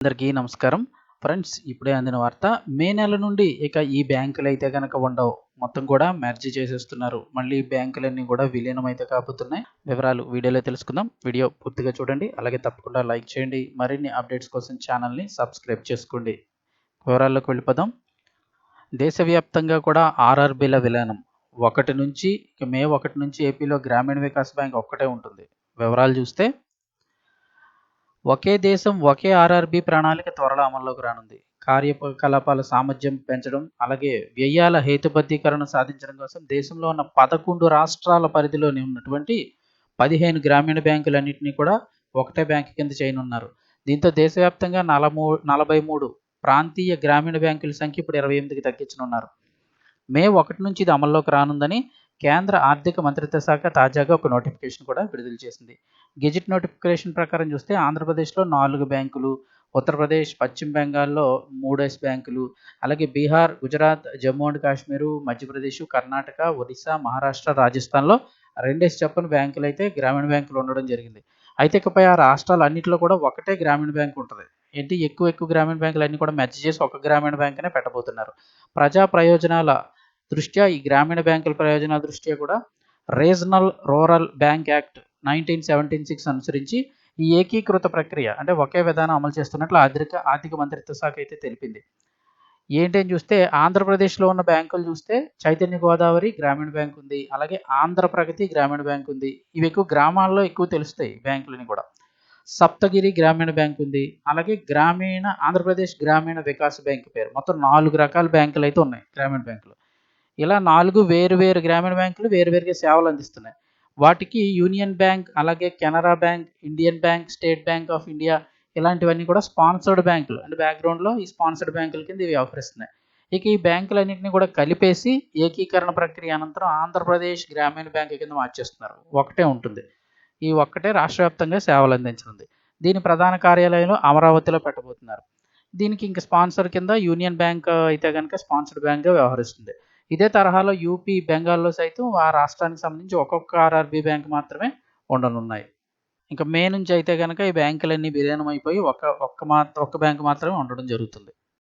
అందరికీ నమస్కారం. ఫ్రెండ్స్, ఇప్పుడే అందిన వార్త. మే నెల నుండి ఇక ఈ బ్యాంకులైతే గనక ఉండవు. మొత్తం కూడా మెర్జ్ చేసేస్తున్నారు. మళ్ళీ బ్యాంకులన్నీ కూడా విలీనమైతే కాబోతున్నాయి. వివరాలు వీడియోలో తెలుసుకుందాం. వీడియో పూర్తిగా చూడండి. అలాగే తప్పకుండా లైక్ చేయండి. మరిన్ని అప్డేట్స్ కోసం ఛానల్ని సబ్స్క్రైబ్ చేసుకోండి. వివరాల్లోకి వెళ్ళిపోదాం. దేశవ్యాప్తంగా కూడా ఆర్ఆర్బీల విలీనం. మే 1 నుంచి ఏపీలో గ్రామీణ వికాస్ బ్యాంక్ ఒక్కటే ఉంటుంది. వివరాలు చూస్తే ఒకే దేశం ఒకే ఆర్ఆర్బీ ప్రణాళిక త్వరలో అమల్లోకి రానుంది. కార్యకలాపాల సామర్థ్యం పెంచడం, అలాగే వ్యయాల హేతుబద్ధీకరణ సాధించడం కోసం దేశంలో ఉన్న 11 రాష్ట్రాల పరిధిలోని ఉన్నటువంటి 15 గ్రామీణ బ్యాంకులన్నింటినీ కూడా ఒకటే బ్యాంకు కింద చేయనున్నారు. దీంతో దేశవ్యాప్తంగా 43 ప్రాంతీయ గ్రామీణ బ్యాంకుల సంఖ్య ఇప్పుడు 28కి తగ్గించనున్నారు. మే 1 నుంచి ఇది అమల్లోకి రానుందని కేంద్ర ఆర్థిక మంత్రిత్వ శాఖ తాజాగా ఒక నోటిఫికేషన్ కూడా విడుదల చేసింది. గెజిట్ నోటిఫికేషన్ ప్రకారం చూస్తే ఆంధ్రప్రదేశ్లో 4 బ్యాంకులు, ఉత్తరప్రదేశ్, పశ్చిమ బెంగాల్లో 3 బ్యాంకులు, అలాగే బీహార్, గుజరాత్, జమ్మూ అండ్ కాశ్మీరు, మధ్యప్రదేశ్, కర్ణాటక, ఒరిస్సా, మహారాష్ట్ర, రాజస్థాన్లో 2 చొప్పున బ్యాంకులు అయితే గ్రామీణ బ్యాంకులు ఉండడం జరిగింది. అయితే ఇకపై ఆ రాష్ట్రాలన్నింటిలో కూడా ఒకటే గ్రామీణ బ్యాంకు ఉంటుంది. ఎక్కువ గ్రామీణ బ్యాంకులు అన్నీ కూడా మెర్జ్ చేసి ఒక గ్రామీణ బ్యాంకునే పెట్టబోతున్నారు. ప్రజా ప్రయోజనాల దృష్ట్యా ఈ గ్రామీణ బ్యాంకుల ప్రయోజనాల దృష్ట్యా కూడా రీజనల్ రూరల్ బ్యాంక్ యాక్ట్ 1976 అనుసరించి ఈ ఏకీకృత ప్రక్రియ అంటే ఒకే విధానం అమలు చేస్తున్నట్లు ఆర్థిక మంత్రిత్వ శాఖ అయితే తెలిపింది. ఏంటని చూస్తే ఆంధ్రప్రదేశ్లో ఉన్న బ్యాంకులు చూస్తే చైతన్య గోదావరి గ్రామీణ బ్యాంక్ ఉంది, అలాగే ఆంధ్రప్రగతి గ్రామీణ బ్యాంక్ ఉంది. ఇవి ఎక్కువ గ్రామాల్లో ఎక్కువ తెలుస్తాయి బ్యాంకులని కూడా. సప్తగిరి గ్రామీణ బ్యాంక్ ఉంది, అలాగే ఆంధ్రప్రదేశ్ గ్రామీణ వికాస్ బ్యాంక్ పేరు. మొత్తం 4 రకాల బ్యాంకులు అయితే ఉన్నాయి గ్రామీణ బ్యాంకులు. ఇలా 4 వేరు గ్రామీణ బ్యాంకులు వేరువేరుగా సేవలు అందిస్తున్నాయి. వాటికి యూనియన్ బ్యాంక్, అలాగే Canara bank, Indian bank, state bank of India ఇలాంటివన్నీ కూడా స్పాన్సర్డ్ బ్యాంకులు. అంటే బ్యాక్గ్రౌండ్లో ఈ స్పాన్సర్డ్ బ్యాంకుల కింద ఇవి వ్యవహరిస్తున్నాయి. ఇక ఈ బ్యాంకులన్నింటినీ కూడా కలిపేసి ఏకీకరణ ప్రక్రియ అనంతరం ఆంధ్రప్రదేశ్ గ్రామీణ బ్యాంక్ కింద మార్చేస్తున్నారు. ఒకటే ఉంటుంది. ఈ ఒక్కటే రాష్ట్ర వ్యాప్తంగా సేవలు అందించనుంది. దీని ప్రధాన కార్యాలయంలో అమరావతిలో పెట్టబోతున్నారు. దీనికి ఇంక స్పాన్సర్ కింద యూనియన్ బ్యాంక్ అయితే కనుక స్పాన్సర్డ్ బ్యాంక్గా వ్యవహరిస్తుంది. ఇదే తరహాలో యూపీ, బెంగాల్లో సైతం ఆ రాష్ట్రానికి సంబంధించి ఒక్కొక్క ఆర్ఆర్బీ బ్యాంక్ మాత్రమే ఉండనున్నాయి. ఇంకా మే నుంచి అయితే కనుక ఈ బ్యాంకులన్నీ విలీనం అయిపోయి ఒక్క బ్యాంకు మాత్రమే ఉండడం జరుగుతుంది.